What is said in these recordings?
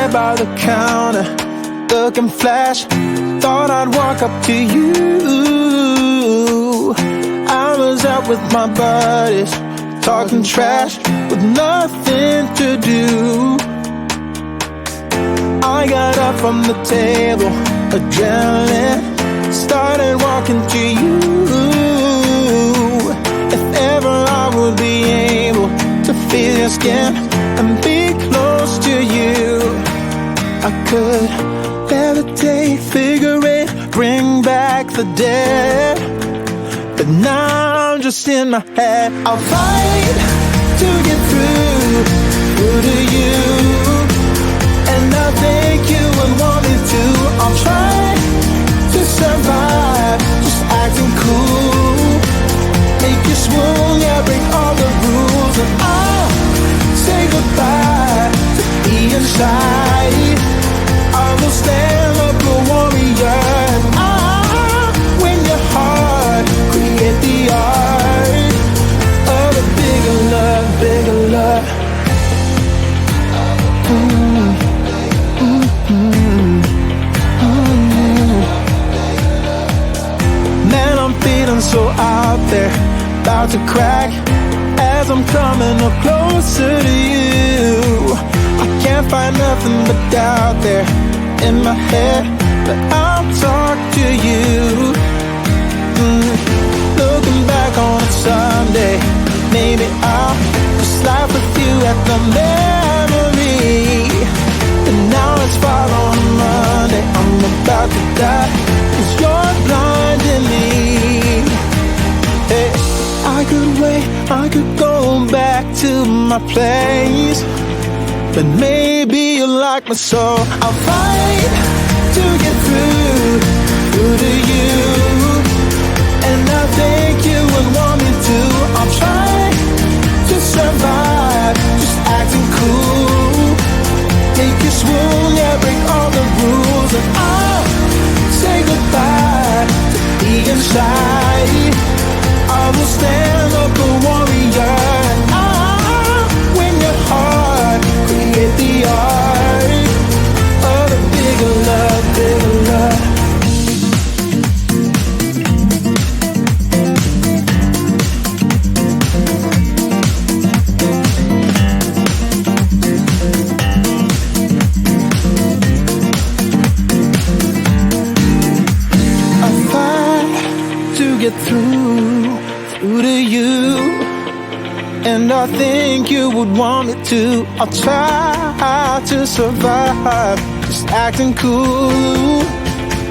there by the counter, looking flash. Thought I'd walk up to you. I was out with my buddies, talking trash with nothing to do. I got up from the table, adrenaline, started walking to you. If ever I would be able to feel your skin and be close to you, I could levitate, figure it, bring back the dead. But now I'm just in my head. I'll fight to get through to you, and I think you would want me to. I'll try to survive, just acting cool, make you swoon, yeah, break all the rules, and I'll say goodbye to being shy. I will stand up a warrior, and I'll win your heart, create the art of a bigger love, bigger love. Man, I'm feeling so out there, about to crack as I'm coming up closer to you. I can't find nothing but doubt there in my head, but I'll talk to you. Looking back on it someday, maybe I'll just laugh with you at the memory. And now it's fall on Monday, I'm about to die, 'cause you're blinding me. Hey, I could wait, I could go back to my place, but maybe you like my soul. I'll fight to get through to you, and I think you would want me to. I'll try to survive, just acting cool, make you swoon, yeah, break all the rules, and I'll say goodbye to being shy. I will stand up a warrior, and I'll win your heart, create the art of a bigger love, bigger love. I fight to get through to you, and I think you would want me to. I'll try to survive, just acting cool,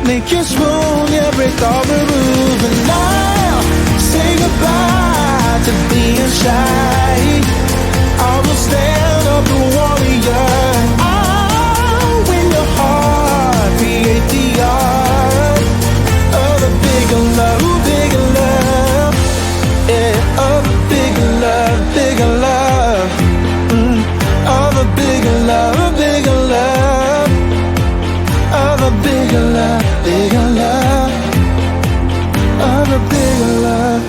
make you swoon, yeah, break all the rules, and I'll say goodbye to being shy. I will stand up a warrior, and I'll win your heart, create the art of a bigger love, bigger love. Yeah, of a bigger love, bigger love. Of a bigger love, a bigger love. Of a bigger love, bigger love. Of a bigger love.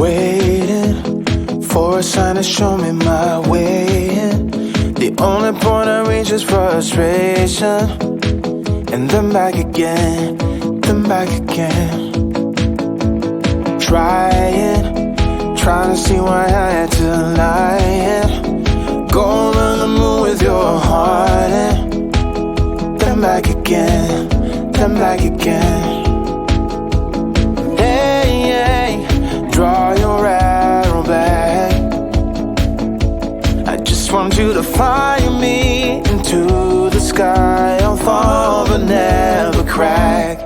Waiting for a sign to show me my way in. The only point I reach is frustration, and then back again, then back again. Trying to see why I had to lie. Going on the moon with your heart in. Then back again, then back again. Hey, hey, draw your arrow back. I just want you to fly me into the sky. I'll fall but never crack.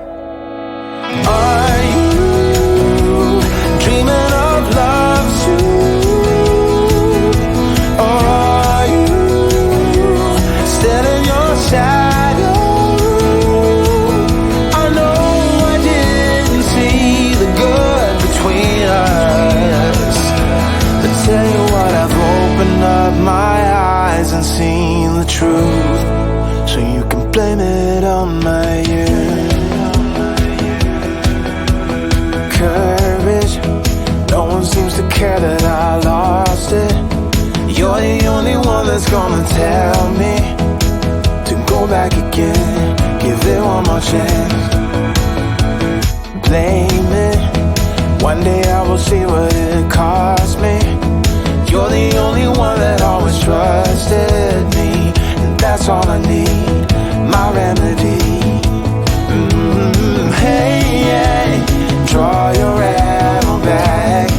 Are you dreaming of love too? Or are you still in your shadow? I know I didn't see the good between us. I tell you what, I've opened up truth, so you can blame it on my youth. Courage, no one seems to care that I lost it. You're the only one that's gonna tell me to go back again, give it one more chance. Blame it, one day I will see what it cost me. You're the only one that always trusted me, and that's all I need, my remedy. Hey, hey, draw your ammo back.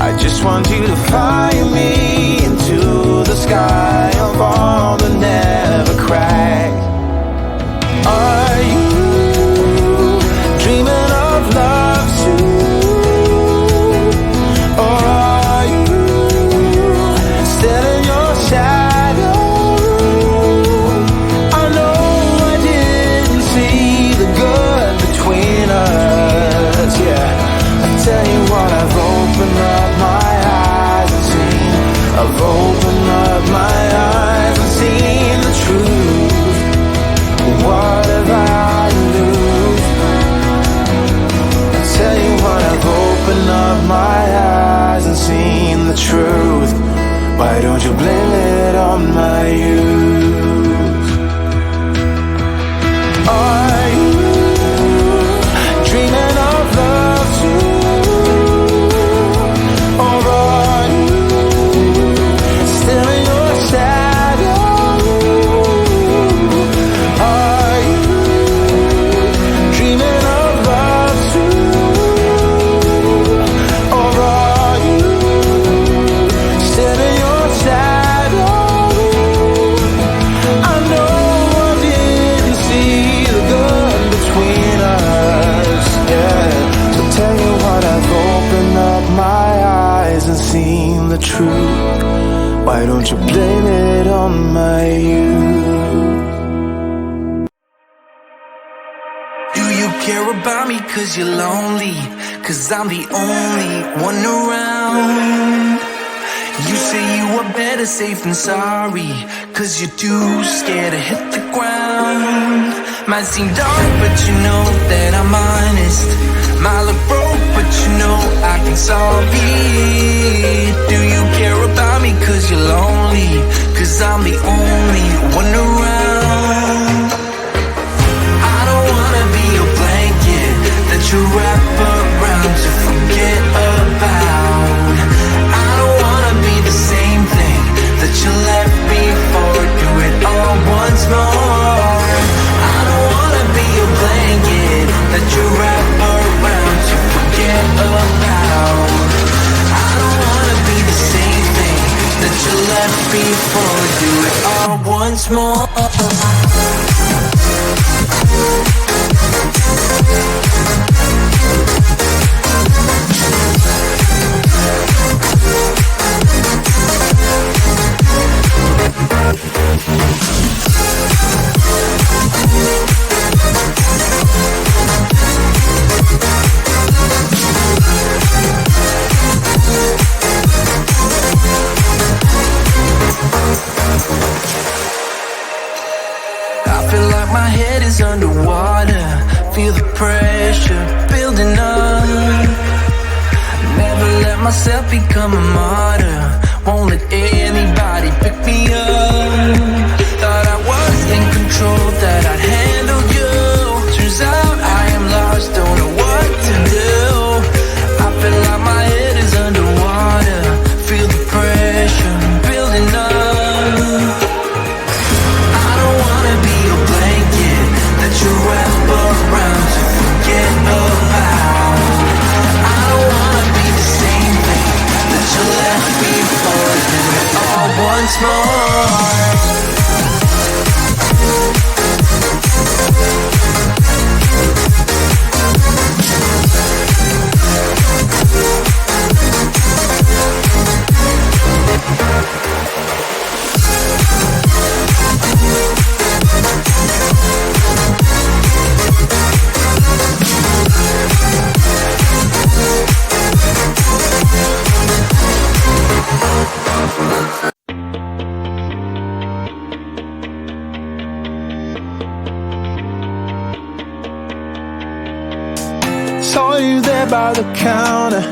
I just want you to fire me into the sky of all the never cracks. Are you dreaming of love too? Or are you still in your shadow? I know I didn't see the good between us, yeah. I tell you what, I've opened up my eyes and seen. I've opened up my eyes and seen the truth. What have I to lose? I tell you what, I've opened up my eyes and seen the truth. Why don't you blame it on my youth? Are you dreaming of love too? Or are you still in your shadow? Are you dreaming of love too? Or are you still in your shadow? I know I didn't see the good between us, yeah. So tell you what, I've opened up my eyes and seen the truth. Why don't you blame it on my youth? Do you care about me cause you're lonely? Cause I'm the only one around. You say you are better safe than sorry, cause you're too scared to hit the ground. Might seem dark but you know that I'm honest. Might look broke but you know I can solve it. Do you care about me cause you're lonely? Cause I'm the only one around. I don't wanna be your blanket that you wrap around to forget about. I don't wanna be the same thing that you left before. Do it all once more. I don't wanna be your blanket that you wrap around to forget about. I don't wanna be the same thing that you left before. Do it all once more. My head is underwater, feel the pressure building up. Never let myself become a martyr, won't let anybody pick me up. Thought I was in control, that I'd handle you. Turns out I am lost, don't know what to do. I feel like my head is underwater, feel the pressure building up. You wrap around to forget about. I don't wanna be the same thing that you left before. Do it all once more. by the counter,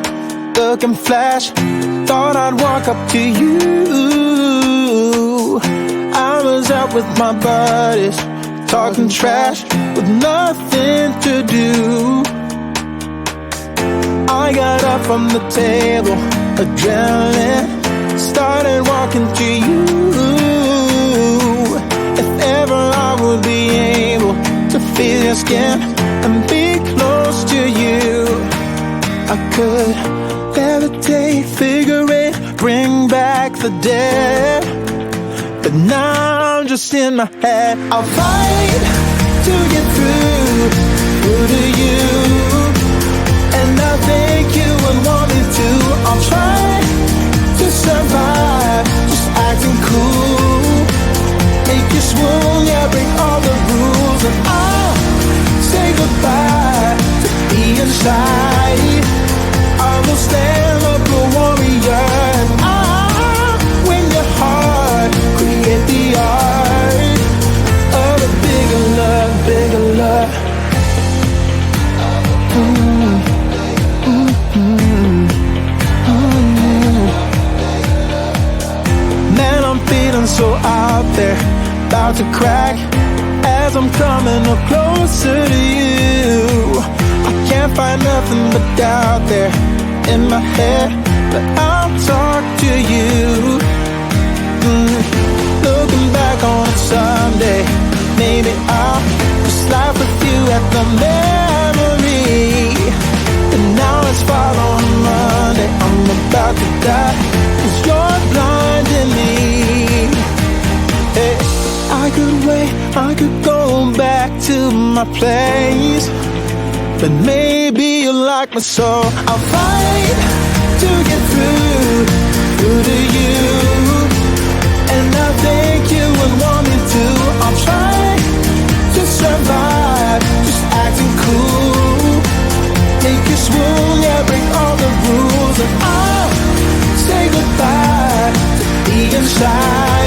looking flash. Thought I'd walk up to you. I was out with my buddies, talking trash with nothing to do. I got up from the table, adrenaline, started walking to you. If ever I would be able to feel your skin and be close to you, I could levitate, figure it, bring back the dead. But now I'm just in my head. I'll fight to get through to you, and I think you would want me to. I'll try to survive, just acting cool. Make you swoon, yeah, break all the rules, and I'll say goodbye to being shy. I will stand up a warrior, and I'll win your heart, create the art of a bigger love, bigger love. Man, I'm feeling so out there, about to crack as I'm coming up closer to you. I can't find nothing but doubt there in my head, but I'll talk to you. Looking back on it someday, maybe I'll just laugh with you at the memory. And now it's fall on Monday, I'm about to die, 'cause you're blinding me. Hey, I could wait, I could go back to my place, but maybe you like me so. I'll fight to get through to you, and I think you would want me to. I'll try to survive, just acting cool. Make you swoon, yeah, break all the rules, and I'll say goodbye to being shy.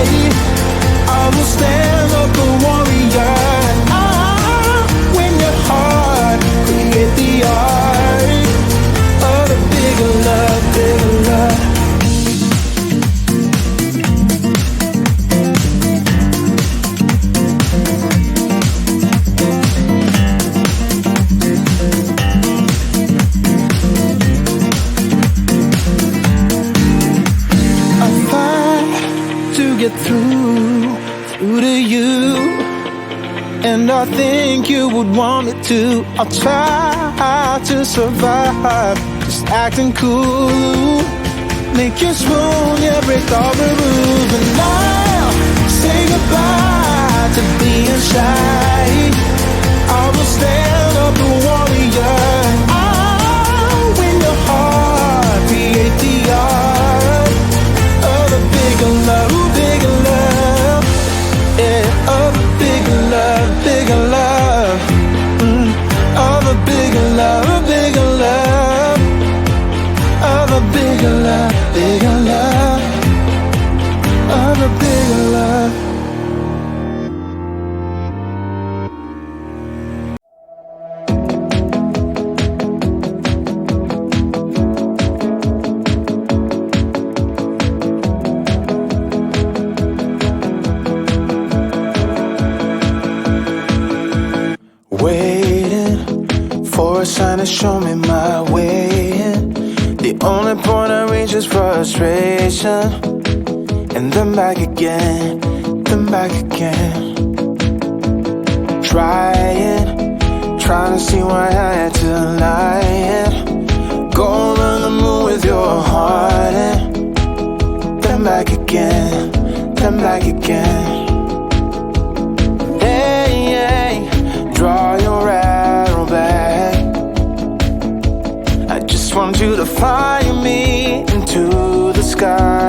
I will stand up a warrior, and I'll win your heart, create the art of a bigger love, bigger love. Get through to you, and I think you would want me to. I'll try to survive, just acting cool. Make you swoon, yeah, break all the rules, and I'll say goodbye to being shy. I will stand up a warrior, I'll win your heart, create the art of a bigger love. Bigger love, bigger love, of a bigger love, a bigger love, of a bigger love, bigger love, of a bigger love. Waiting for a sign to show me my way in. The only point I reach is frustration, and then back again, then back again. Trying to see why I had to lie. Going on the moon with your heart, and then back again, then back again. Draw your arrow back. I just want you to fly me into the sky.